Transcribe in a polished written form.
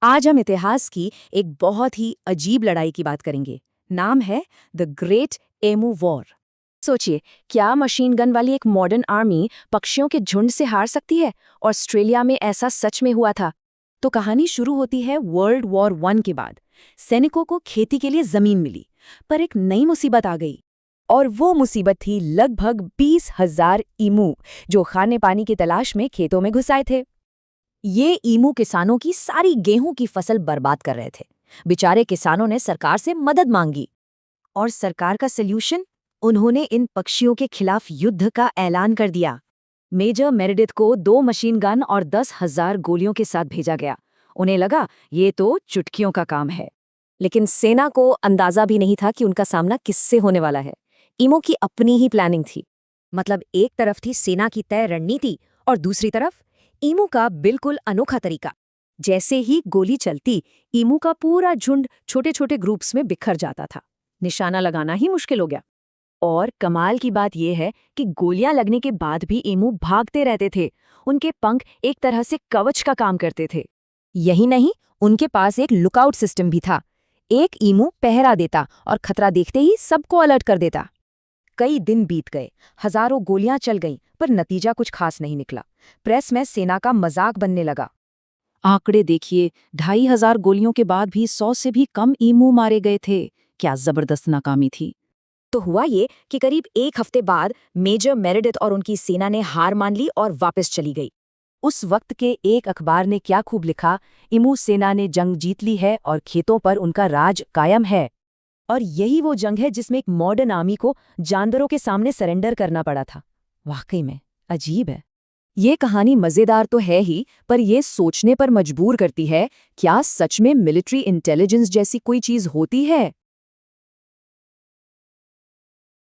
आज हम इतिहास की एक बहुत ही अजीब लड़ाई की बात करेंगे। नाम है द ग्रेट एमू वॉर। सोचिए, क्या मशीन गन वाली एक मॉडर्न आर्मी पक्षियों के झुंड से हार सकती है? ऑस्ट्रेलिया में ऐसा सच में हुआ था। तो कहानी शुरू होती है वर्ल्ड वॉर वन के बाद। सैनिकों को खेती के लिए जमीन मिली, पर एक नई मुसीबत आ गई। और वो मुसीबत थी लगभग 20,000 ईमू, जो खाने पानी की तलाश में खेतों में घुस आए थे। ये ईमू किसानों की सारी गेहूं की फसल बर्बाद कर रहे थे। बेचारे किसानों ने सरकार से मदद मांगी। और सरकार का सल्यूशन? उन्होंने इन पक्षियों के खिलाफ युद्ध का ऐलान कर दिया। मेजर मेरेडिथ को 2 मशीन गन और 10,000 गोलियों के साथ भेजा गया। उन्हें लगा ये तो चुटकियों का काम है। लेकिन सेना को अंदाजा भी नहीं था कि उनका सामना किससे होने वाला है। ईमो की अपनी ही प्लानिंग थी। मतलब एक तरफ थी सेना की तय रणनीति और दूसरी तरफ ईमू का बिल्कुल अनोखा तरीका। जैसे ही गोली चलती, ईमू का पूरा झुंड छोटे छोटे ग्रुप्स में बिखर जाता था। निशाना लगाना ही मुश्किल हो गया। और कमाल की बात यह है कि गोलियां लगने के बाद भी ईमू भागते रहते थे। उनके पंख एक तरह से कवच का काम करते थे। यही नहीं, उनके पास एक लुकआउट सिस्टम भी था। एक ईमू पहरा देता और खतरा देखते ही सबको अलर्ट कर देता। कई दिन बीत गए, हजारों गोलियां चल गईं, पर नतीजा कुछ खास नहीं निकला। प्रेस में सेना का मजाक बनने लगा। आंकड़े देखिए, 2,500 गोलियों के बाद भी 100 से भी कम ईमू मारे गए थे। क्या जबरदस्त नाकामी थी। तो हुआ ये कि करीब एक हफ्ते बाद मेजर मेरेडिथ और उनकी सेना ने हार मान ली और वापस चली गई। उस वक्त के एक अखबार ने क्या खूब लिखा, ईमू सेना ने जंग जीत ली है और खेतों पर उनका राज कायम है। और यही वो जंग है जिसमें एक मॉडर्न आर्मी को जानवरों के सामने सरेंडर करना पड़ा था। वाकई में अजीब है। ये कहानी मजेदार तो है ही, पर यह सोचने पर मजबूर करती है, क्या सच में मिलिट्री इंटेलिजेंस जैसी कोई चीज होती है?